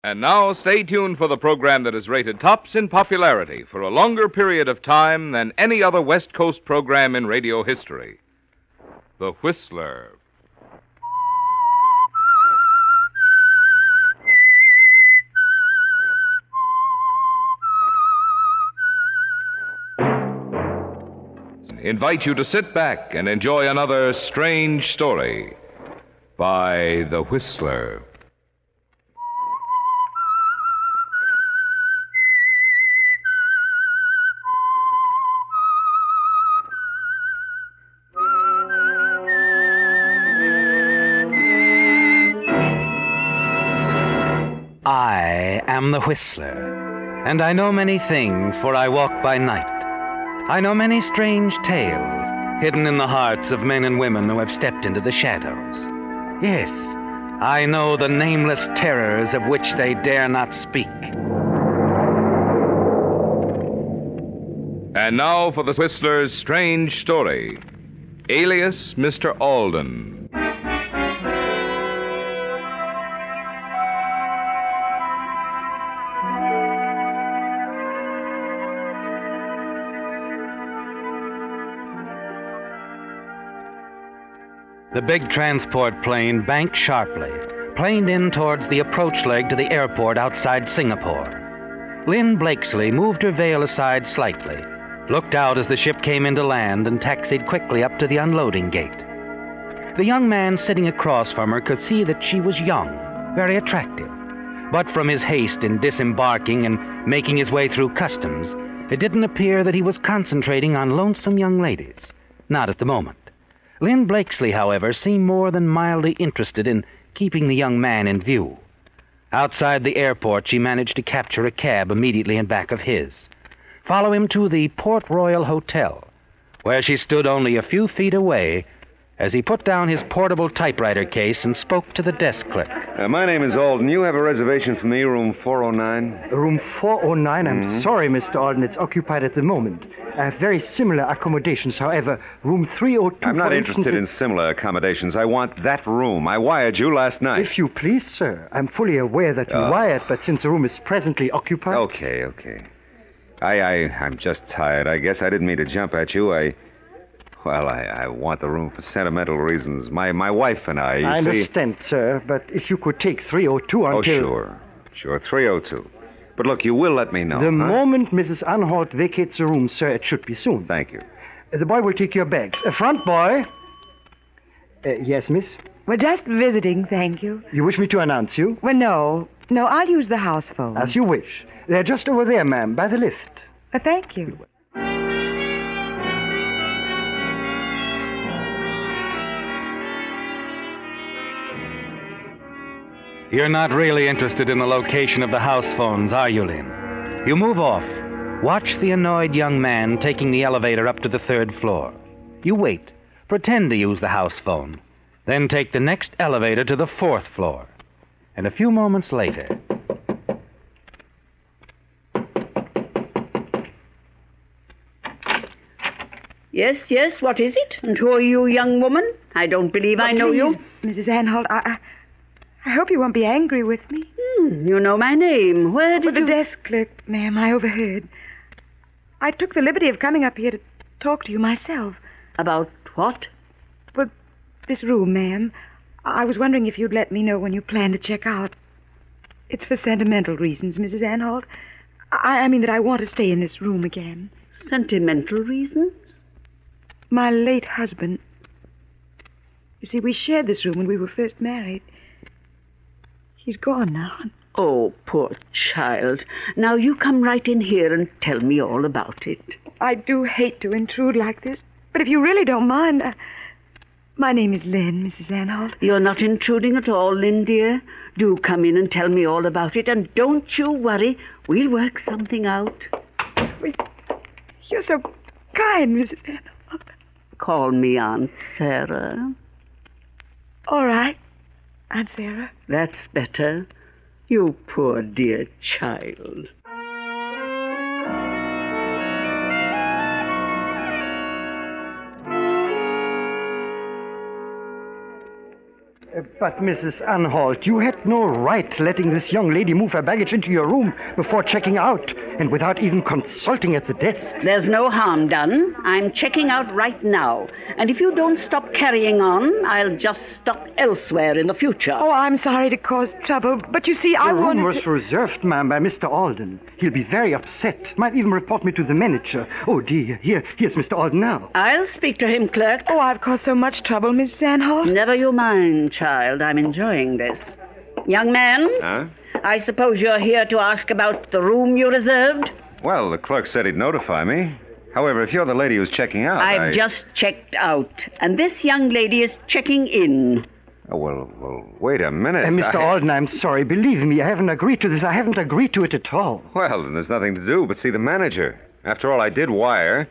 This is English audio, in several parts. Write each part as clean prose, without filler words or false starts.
And now, stay tuned for the program that is rated tops in popularity for a longer period of time than any other West Coast program in radio history. The Whistler. Invite you to sit back and enjoy another strange story by The Whistler. I am the Whistler, and I know many things, for I walk by night. I know many strange tales hidden in the hearts of men and women who have stepped into the shadows. Yes, I know the nameless terrors of which they dare not speak. And now for the Whistler's strange story, Alias Mr. Alden. The big transport plane banked sharply, planed in towards the approach leg to the airport outside Singapore. Lynn Blakesley moved her veil aside slightly, looked out as the ship came into land, and taxied quickly up to the unloading gate. The young man sitting across from her could see that she was young, very attractive. But from his haste in disembarking and making his way through customs, it didn't appear that he was concentrating on lonesome young ladies. Not at the moment. Lynn Blakesley, however, seemed more than mildly interested in keeping the young man in view. Outside the airport, she managed to capture a cab immediately in back of his, follow him to the Port Royal Hotel, where she stood only a few feet away as he put down his portable typewriter case and spoke to the desk clerk. My name is Alden. You have a reservation for me, room 409? Room 409? I'm sorry, Mr. Alden. It's occupied at the moment. I have very similar accommodations. However, room 302... I'm not interested in similar accommodations. I want that room. I wired you last night. If you please, sir. I'm fully aware that you wired, but since the room is presently occupied... Okay. I'm just tired. I guess I didn't mean to jump at you. I want the room for sentimental reasons. My wife and I, I understand, sir, but if you could take 302 until... Oh, sure, 302. But look, you will let me know, The moment Mrs. Anhalt vacates the room, sir, it should be soon. Thank you. The boy will take your bags. Front boy. Yes, miss? We're just visiting, thank you. You wish me to announce you? Well, no, I'll use the house phone. As you wish. They're just over there, ma'am, by the lift. Thank you. You're not really interested in the location of the house phones, are you, Lynn? You move off. Watch the annoyed young man taking the elevator up to the 3rd floor. You wait. Pretend to use the house phone. Then take the next elevator to the 4th floor. And a few moments later... Yes, what is it? And who are you, young woman? I don't believe I know you. Mrs. Anhalt, I hope you won't be angry with me. You know my name. Where did the desk clerk, ma'am, I overheard. I took the liberty of coming up here to talk to you myself. About what? Well, this room, ma'am. I was wondering if you'd let me know when you plan to check out. It's for sentimental reasons, Mrs. Anhalt. I mean that I want to stay in this room again. Sentimental reasons? My late husband. You see, we shared this room when we were first married. He's gone now. Oh, poor child. Now you come right in here and tell me all about it. I do hate to intrude like this, but if you really don't mind... My name is Lynn, Mrs. Anhalt. You're not intruding at all, Lynn, dear. Do come in and tell me all about it, and don't you worry. We'll work something out. You're so kind, Mrs. Anhalt. Call me Aunt Sarah. All right, Aunt Sarah. That's better. You poor dear child. But, Mrs. Anhalt, you had no right letting this young lady move her baggage into your room before checking out, and without even consulting at the desk. There's no harm done. I'm checking out right now. And if you don't stop carrying on, I'll just stop elsewhere in the future. Oh, I'm sorry to cause trouble, but you see, I The room wanted was to... reserved, ma'am, by Mr. Alden. He'll be very upset. Might even report me to the manager. Oh, dear. Here's Mr. Alden now. I'll speak to him, clerk. Oh, I've caused so much trouble, Mrs. Anhalt. Never you mind, child. I'm enjoying this. Young man, Huh? I suppose you're here to ask about the room you reserved? Well, the clerk said he'd notify me. However, if you're the lady who's checking out, I've just checked out, and this young lady is checking in. Oh, well, wait a minute. Mr. Alden, I'm sorry. Believe me, I haven't agreed to this. I haven't agreed to it at all. Well, then there's nothing to do but see the manager. After all, I did wire.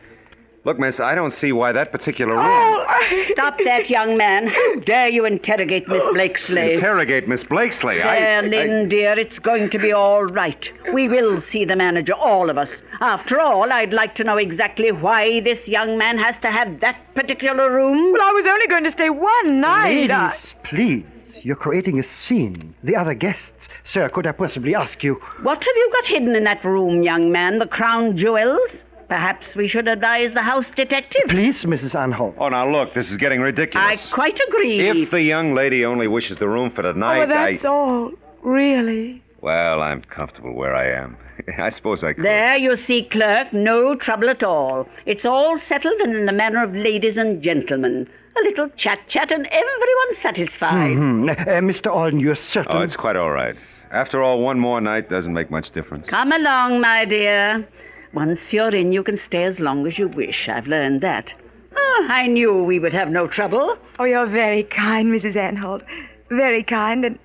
Look, miss, I don't see why that particular room... Stop that, young man. How dare you interrogate Miss Blakesley? Interrogate Miss Blakesley. There, Lynn, dear, it's going to be all right. We will see the manager, all of us. After all, I'd like to know exactly why this young man has to have that particular room. Well, I was only going to stay one night. Ladies, please. You're creating a scene. The other guests. Sir, could I possibly ask you... What have you got hidden in that room, young man? The crown jewels? Perhaps we should advise the house detective. Please, Mrs. Anhalt. Oh, now look, this is getting I ridiculous. quite agree. If the young lady only wishes the room for the Oh, night, that's all. Really? Well, I'm comfortable where I am. I suppose I could. There, you see, clerk, no trouble at all. It's all settled and in the manner of ladies and gentlemen. A little chat, and everyone's satisfied. Mr. Alden, you're certain... Oh, it's quite all right. After all, one more night doesn't make much difference. Come along, my dear. Once you're in, you can stay as long as you wish. I've learned that. Oh, I knew we would have no trouble. Oh, you're very kind, Mrs. Anhalt. Very kind and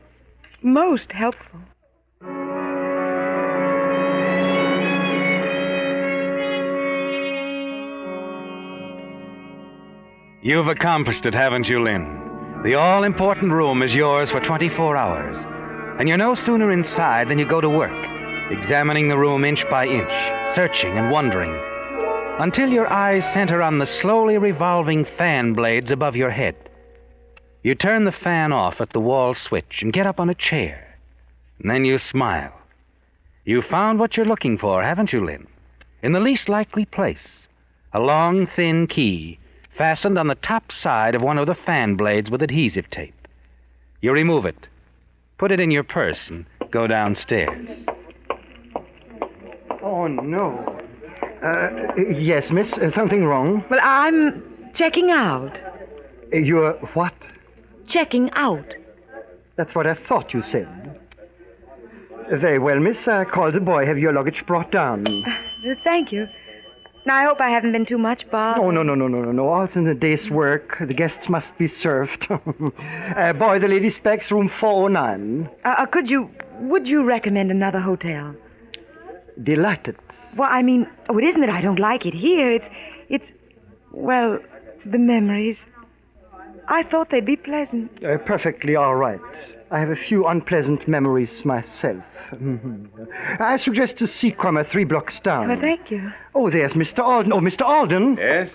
most helpful. You've accomplished it, haven't you, Lynn? The all-important room is yours for 24 hours. And you're no sooner inside than you go to work, examining the room inch by inch, searching and wondering, until your eyes center on the slowly revolving fan blades above your head. You turn the fan off at the wall switch and get up on a chair. And then you smile. You found what you're looking for, haven't you, Lynn? In the least likely place. A long, thin key fastened on the top side of one of the fan blades with adhesive tape. You remove it, put it in your purse, and go downstairs. Oh, no. Yes, miss. Something wrong? Well, I'm checking out. You're what? Checking out. That's what I thought you said. Very well, miss. I called the boy. Have your luggage brought down. Thank you. Now, I hope I haven't been too much bother. Oh, no. All's in the day's work. The guests must be served. Boy, the lady specs room 409. Would you recommend another hotel? Delighted. Well, I mean, it isn't that I don't like it here. Well, the memories. I thought they'd be pleasant. Perfectly all right. I have a few unpleasant memories myself. I suggest a seacomer 3 blocks down. Well, thank you. Oh, there's Mr. Alden. Oh, Mr. Alden. Yes?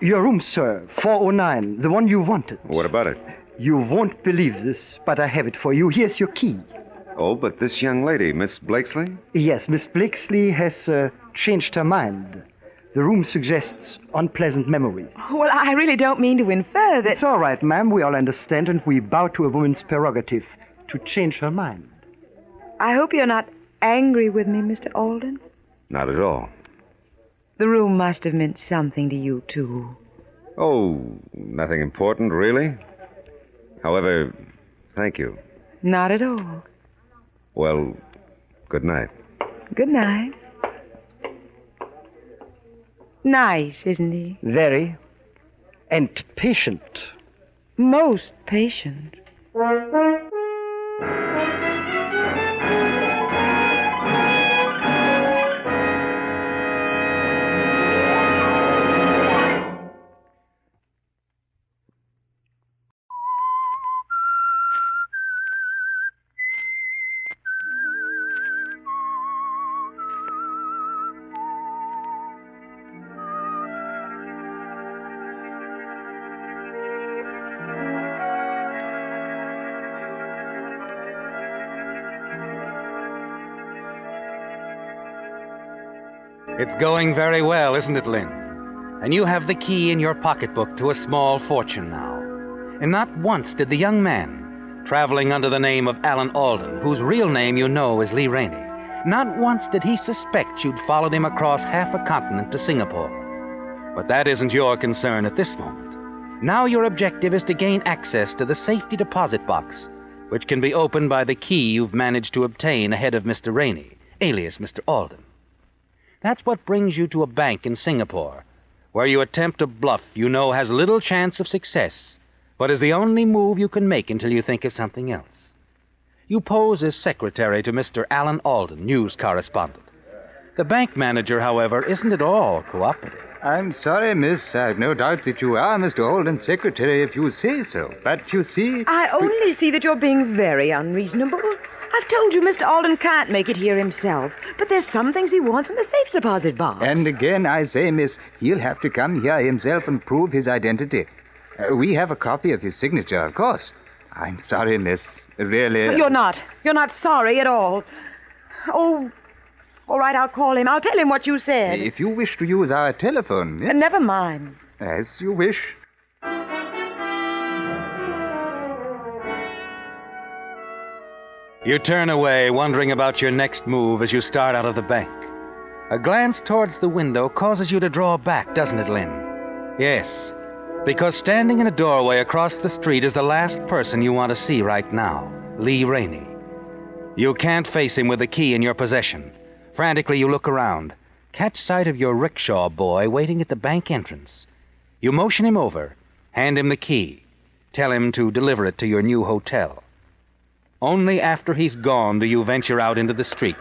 Your room, sir. 409. The one you wanted. What about it? You won't believe this, but I have it for you. Here's your key. Oh, but this young lady, Miss Blakesley? Yes, Miss Blakesley has changed her mind. The room suggests unpleasant memories. Well, I really don't mean to infer that... It's all right, ma'am. We all understand, and we bow to a woman's prerogative to change her mind. I hope you're not angry with me, Mr. Alden. Not at all. The room must have meant something to you, too. Oh, nothing important, really. However, thank you. Not at all. Well, good night. Good night. Nice, isn't he? Very. And patient. Most patient. It's going very well, isn't it, Lynn? And you have the key in your pocketbook to a small fortune now. And not once did the young man, traveling under the name of Alan Alden, whose real name you know is Lee Rainey, not once did he suspect you'd followed him across half a continent to Singapore. But that isn't your concern at this moment. Now your objective is to gain access to the safety deposit box, which can be opened by the key you've managed to obtain ahead of Mr. Rainey, alias Mr. Alden. That's what brings you to a bank in Singapore, where you attempt a bluff you know has little chance of success, but is the only move you can make until you think of something else. You pose as secretary to Mr. Alan Alden, news correspondent. The bank manager, however, isn't at all cooperative. I'm sorry, miss. I've no doubt that you are Mr. Alden's secretary if you say so. But you see... I only see that you're being very unreasonable. I've told you Mr. Alden can't make it here himself, but there's some things he wants in the safe deposit box. And again, I say, miss, he'll have to come here himself and prove his identity. We have a copy of his signature, of course. I'm sorry, miss. Really... But you're not. You're not sorry at all. Oh, all right, I'll call him. I'll tell him what you said. If you wish to use our telephone, miss... Never mind. As you wish. You turn away, wondering about your next move as you start out of the bank. A glance towards the window causes you to draw back, doesn't it, Lynn? Yes, because standing in a doorway across the street is the last person you want to see right now, Lee Rainey. You can't face him with the key in your possession. Frantically, you look around, catch sight of your rickshaw boy waiting at the bank entrance. You motion him over, hand him the key, tell him to deliver it to your new hotel. Only after he's gone do you venture out into the street.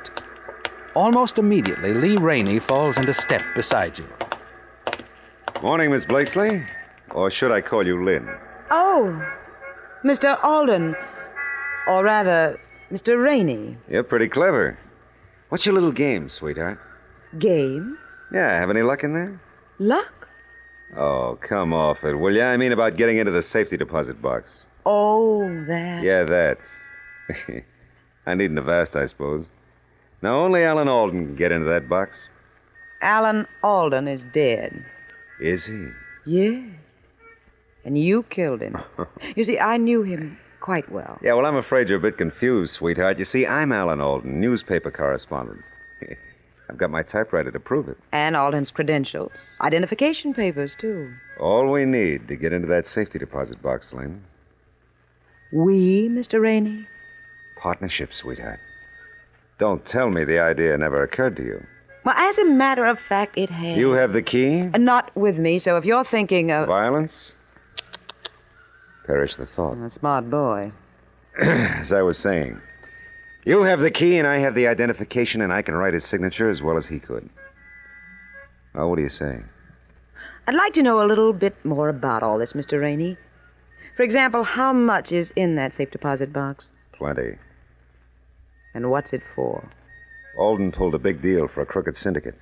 Almost immediately, Lee Rainey falls into step beside you. Morning, Miss Blakesley. Or should I call you Lynn? Oh, Mr. Alden. Or rather, Mr. Rainey. You're pretty clever. What's your little game, sweetheart? Game? Yeah, have any luck in there? Luck? Oh, come off it, will ya? I mean about getting into the safety deposit box. Oh, that. Yeah, that. I needn't have asked, I suppose. Now, only Alan Alden can get into that box. Alan Alden is dead. Is he? Yes. And you killed him. You see, I knew him quite well. Yeah, well, I'm afraid you're a bit confused, sweetheart. You see, I'm Alan Alden, newspaper correspondent. I've got my typewriter to prove it. And Alden's credentials. Identification papers, too. All we need to get into that safety deposit box, Lynn. We, Mr. Rainey? Partnership, sweetheart. Don't tell me the idea never occurred to you. Well, as a matter of fact, it has. You have the key? Not with me, so if you're thinking of... Violence? Perish the thought. A smart boy. As I was saying, you have the key and I have the identification, and I can write his signature as well as he could. Now, what do you say? I'd like to know a little bit more about all this, Mr. Rainey. For example, how much is in that safe deposit box? Plenty. And what's it for? Alden pulled a big deal for a crooked syndicate,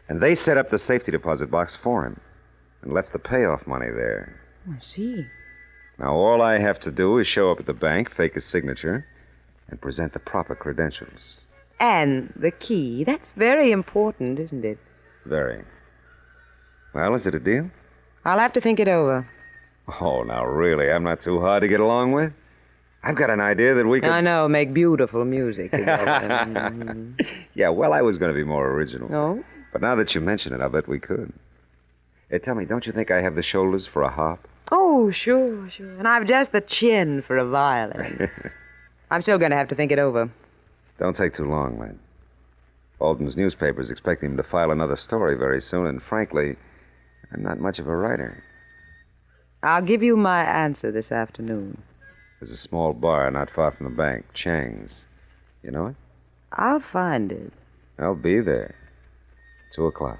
and they set up the safety deposit box for him and left the payoff money there. Oh, I see. Now, all I have to do is show up at the bank, fake his signature, and present the proper credentials. And the key. That's very important, isn't it? Very. Well, is it a deal? I'll have to think it over. Oh, now, really, I'm not too hard to get along with. I've got an idea that we could... I know, make beautiful music. Yeah, well, I was going to be more original. No? But now that you mention it, I'll bet we could. Hey, tell me, don't you think I have the shoulders for a harp? Oh, sure. And I've just the chin for a violin. I'm still going to have to think it over. Don't take too long, Lynn. Alden's newspaper's expecting him to file another story very soon, and frankly, I'm not much of a writer. I'll give you my answer this afternoon. There's a small bar not far from the bank, Chang's. You know it? I'll find it. I'll be there. 2:00.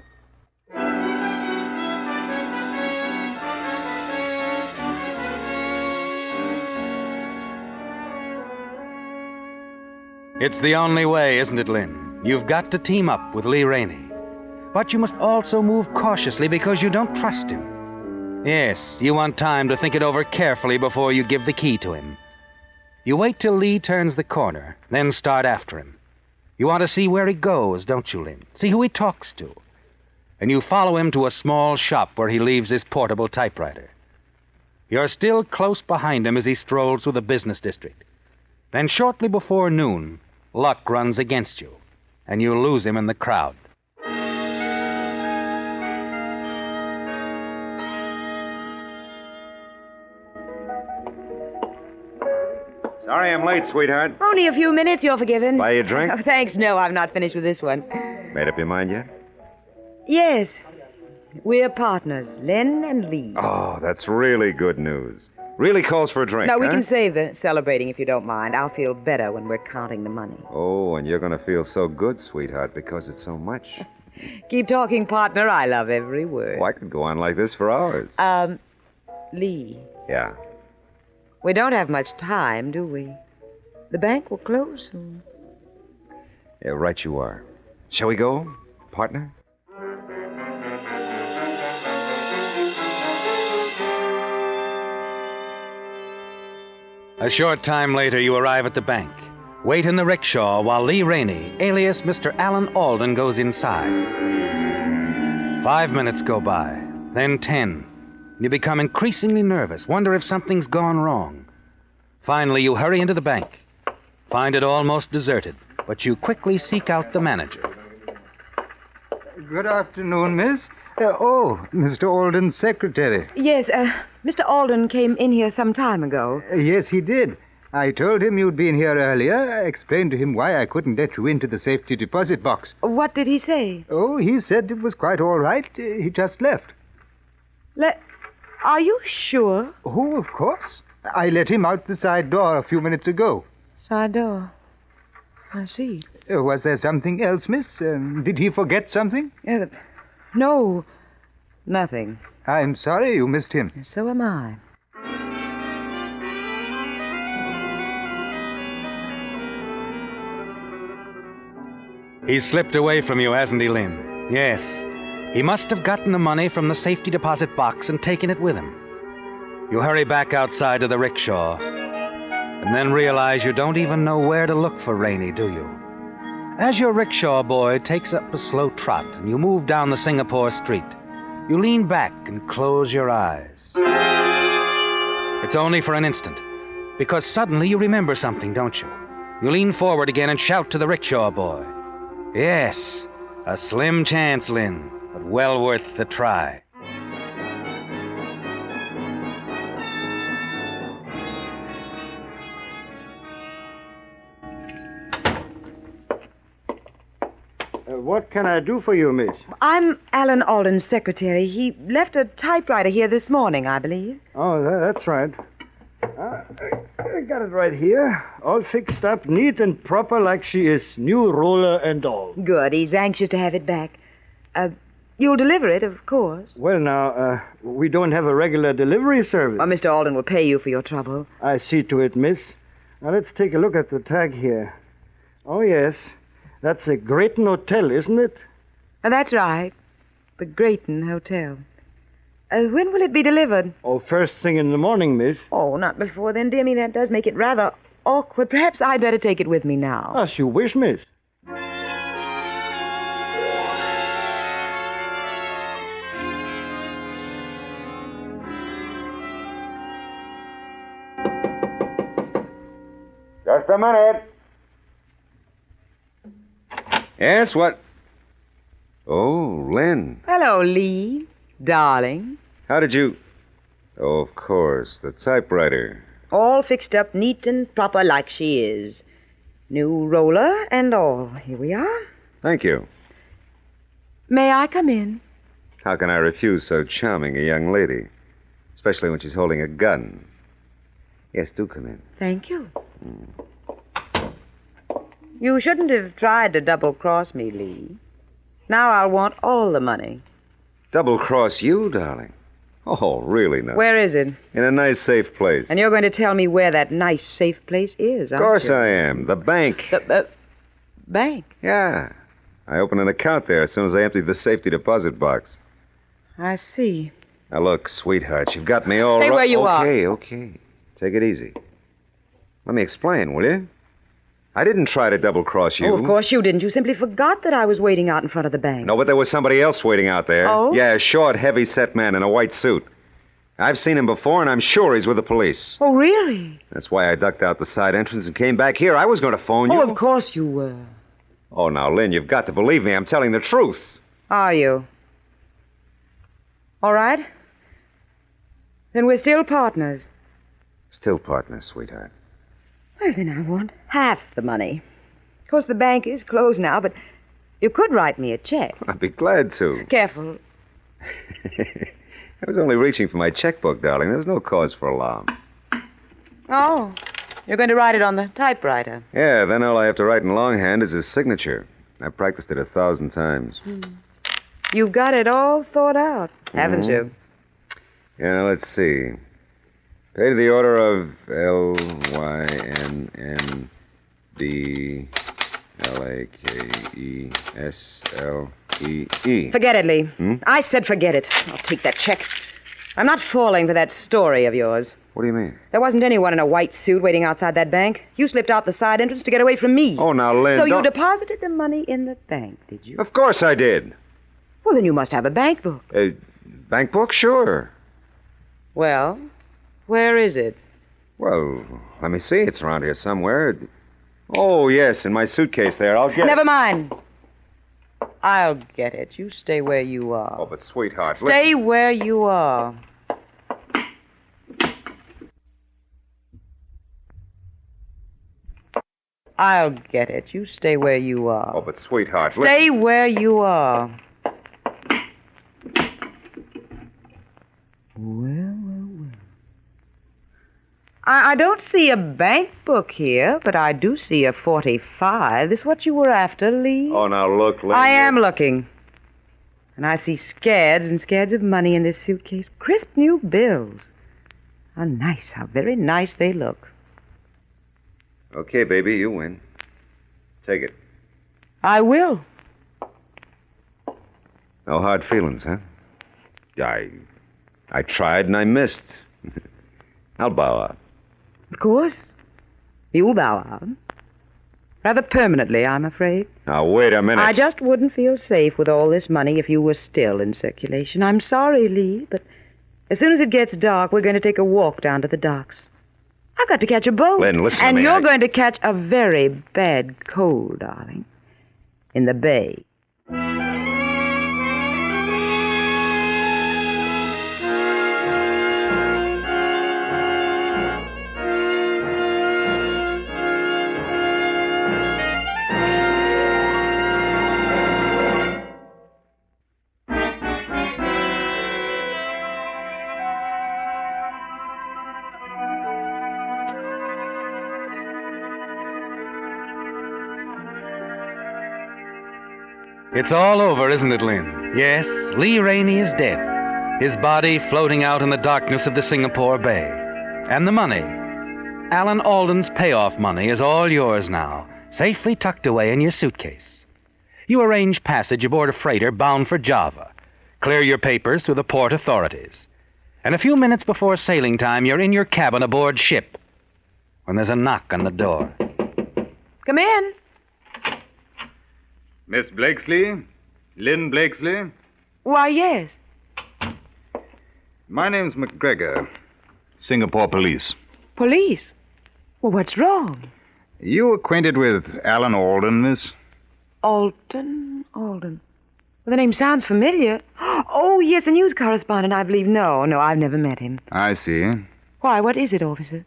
It's the only way, isn't it, Lynn? You've got to team up with Lee Rainey. But you must also move cautiously because you don't trust him. Yes, you want time to think it over carefully before you give the key to him. You wait till Lee turns the corner, then start after him. You want to see where he goes, don't you, Lynn? See who he talks to. and you follow him to a small shop where he leaves his portable typewriter. You're still close behind him as he strolls through the business district. Then shortly before noon, luck runs against you, and you lose him in the crowd. Sorry I'm late, sweetheart. Only a few minutes, you're forgiven. Buy you a drink? Oh, thanks, no, I'm not finished with this one. Made up your mind yet? Yes. We're partners, Len and Lee. Oh, that's really good news. Really calls for a drink, No, we huh? can save the celebrating if you don't mind. I'll feel better when we're counting the money. Oh, and you're going to feel so good, sweetheart, because it's so much. Keep talking, partner. I love every word. Oh, I could go on like this for hours. Lee, Yeah. we don't have much time, do we? The bank will close soon. Yeah, right you are. Shall we go, partner? A short time later, you arrive at the bank. Wait in the rickshaw while Lee Rainey, alias Mr. Alden, goes inside. 5 minutes go by, then 10. You become increasingly nervous, wonder if something's gone wrong. Finally, you hurry into the bank. Find it almost deserted, but you quickly seek out the manager. Good afternoon, miss. Mr. Alden's secretary. Yes, Mr. Alden came in here some time ago. Yes, he did. I told him you'd been here earlier. I explained to him why I couldn't let you into the safety deposit box. What did he say? Oh, he said it was quite all right. He just left. Are you sure? Oh, of course. I let him out the side door a few minutes ago. Side door. I see. Was there something else, miss? Did he forget something? No, nothing. I'm sorry you missed him. So am I. He's slipped away from you, hasn't he, Lynn? Yes. He must have gotten the money from the safety deposit box and taken it with him. You hurry back outside to the rickshaw, and then realize you don't even know where to look for Rainey, do you? As your rickshaw boy takes up a slow trot and you move down the Singapore street, you lean back and close your eyes. It's only for an instant, because suddenly you remember something, don't you? You lean forward again and shout to the rickshaw boy. Yes, a slim chance, Lynn, but well worth the try. What can I do for you, miss? I'm Alan Alden's secretary. He left a typewriter here this morning, I believe. Oh, that's right. I got it right here. All fixed up, neat and proper like she is. New roller and all. Good. He's anxious to have it back. You'll deliver it, of course. Well, now, we don't have a regular delivery service. Well, Mr. Alden will pay you for your trouble. I see to it, miss. Now, let's take a look at the tag here. Oh, yes. That's a Grayton Hotel, isn't it? That's right. The Grayton Hotel. When will it be delivered? Oh, first thing in the morning, miss. Oh, not before then, dear me. That does make it rather awkward. Perhaps I'd better take it with me now. As you wish, miss. Just a minute. Yes, what? Oh, Lynn. Hello, Lee. Darling. How did you... Oh, of course, the typewriter. All fixed up neat and proper like she is. New roller and all. Here we are. Thank you. May I come in? How can I refuse so charming a young lady? Especially when she's holding a gun. Yes, do come in. Thank you. You shouldn't have tried to double-cross me, Lee. Now I'll want all the money. Double-cross you, darling? Oh, really now? Where is it? In a nice, safe place. And you're going to tell me where that nice, safe place is, Of course I am. The bank. The bank? Yeah. I opened an account there as soon as I emptied the safety deposit box. I see. Now, look, sweetheart, you've got me all Stay where you are. Okay. Take it easy. Let me explain, will you? I didn't try to double-cross you. Oh, of course you didn't. You simply forgot that I was waiting out in front of the bank. No, but there was somebody else waiting out there. Oh? Yeah, a short, heavy-set man in a white suit. I've seen him before, and I'm sure he's with the police. Oh, really? That's why I ducked out the side entrance and came back here. I was going to phone you. Oh, of course you were. Oh, now, Lynn, you've got to believe me. I'm telling the truth. Are you? All right. Then we're still partners. Still partners, sweetheart. Well, then I want half the money. Of course, the bank is closed now, but you could write me a check. I'd be glad to. Careful. I was only reaching for my checkbook, darling. There was no cause for alarm. Oh, you're going to write it on the typewriter. Yeah, then all I have to write in longhand is his signature. I've practiced it 1,000 times. You've got it all thought out, haven't you? Yeah, let's see. Pay to the order of LYNNBLAKESLEE. Forget it, Lee. I said forget it. I'll take that check. I'm not falling for that story of yours. What do you mean? There wasn't anyone in a white suit waiting outside that bank. You slipped out the side entrance to get away from me. Oh, now, Lynn, So don't... you deposited the money in the bank, did you? Of course I did. Well, then you must have a bank book. Bank book? Sure. Well, where is it? Well, let me see. It's around here somewhere. Oh, yes, in my suitcase there. I'll get it. Never mind. I'll get it. You stay where you are. Oh, but sweetheart, Stay where you are. I'll get it. You stay where you are. Oh, but sweetheart, Stay where you are. Well. I don't see a bank book here, but I do see a 45. This what you were after, Lee? Oh, now look, Lynn. I am looking. And I see scads and scads of money in this suitcase. Crisp new bills. How nice, how very nice they look. Okay, baby, you win. Take it. I will. No hard feelings, huh? I tried and I missed. I'll bow out. Of course. You'll bow out. Rather permanently, I'm afraid. Now, wait a minute. I just wouldn't feel safe with all this money if you were still in circulation. I'm sorry, Lee, but as soon as it gets dark, we're going to take a walk down to the docks. I've got to catch a boat. Lynn, listen to and me. you're going to catch a very bad cold, darling, in the bay. It's all over, isn't it, Lynn? Yes, Lee Rainey is dead. His body floating out in the darkness of the Singapore Bay. And the money. Alan Alden's payoff money is all yours now, safely tucked away in your suitcase. You arrange passage aboard a freighter bound for Java. Clear your papers through the port authorities. And a few minutes before sailing time, you're in your cabin aboard ship when there's a knock on the door. Come in. Miss Blakesley? Lynn Blakesley? Why, yes. My name's McGregor. Singapore Police. Police? Well, what's wrong? You acquainted with Alan Alden, miss? Alden? Well, the name sounds familiar. Oh, yes, a news correspondent, I believe. No, I've never met him. I see. Why, what is it, officer?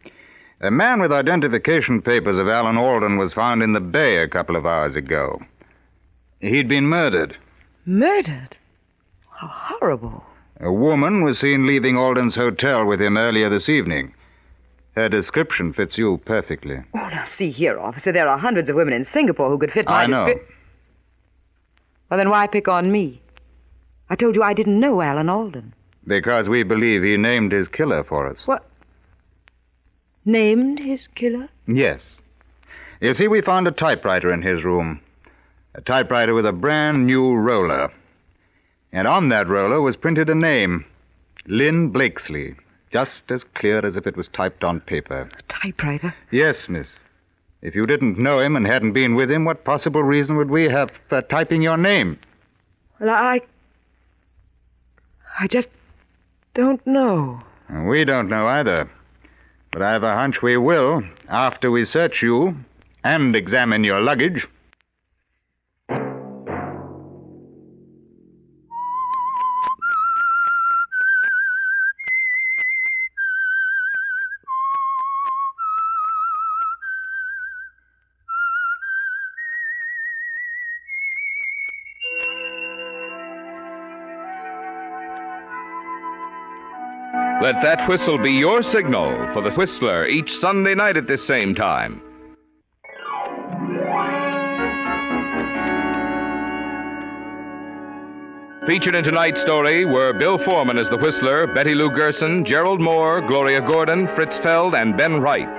A man with identification papers of Alan Alden was found in the bay a couple of hours ago. He'd been murdered. Murdered? How horrible. A woman was seen leaving Alden's hotel with him earlier this evening. Her description fits you perfectly. Oh, now, see here, officer. There are hundreds of women in Singapore who could fit my I know. Well, then why pick on me? I told you I didn't know Alan Alden. Because we believe he named his killer for us. What? Named his killer? Yes. You see, we found a typewriter in his room. A typewriter with a brand new roller. And on that roller was printed a name. Lynn Blakesley. Just as clear as if it was typed on paper. A typewriter? Yes, miss. If you didn't know him and hadn't been with him, what possible reason would we have for typing your name? Well, I just don't know. We don't know either. But I have a hunch we will after we search you and examine your luggage. Let that whistle be your signal for the Whistler each Sunday night at this same time. Featured in tonight's story were Bill Foreman as the Whistler, Betty Lou Gerson, Gerald Moore, Gloria Gordon, Fritz Feld, and Ben Wright.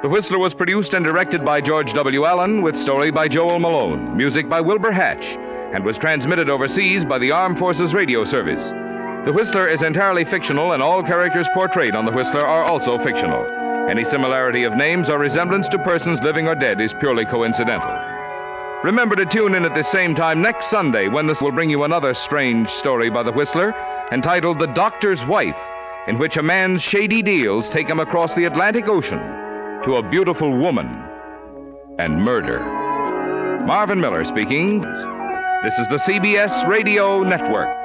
The Whistler was produced and directed by George W. Allen, with story by Joel Malone, music by Wilbur Hatch, and was transmitted overseas by the Armed Forces Radio Service. The Whistler is entirely fictional, and all characters portrayed on The Whistler are also fictional. Any similarity of names or resemblance to persons living or dead is purely coincidental. Remember to tune in at the same time next Sunday when this will bring you another strange story by The Whistler entitled The Doctor's Wife, in which a man's shady deals take him across the Atlantic Ocean to a beautiful woman and murder. Marvin Miller speaking. This is the CBS Radio Network.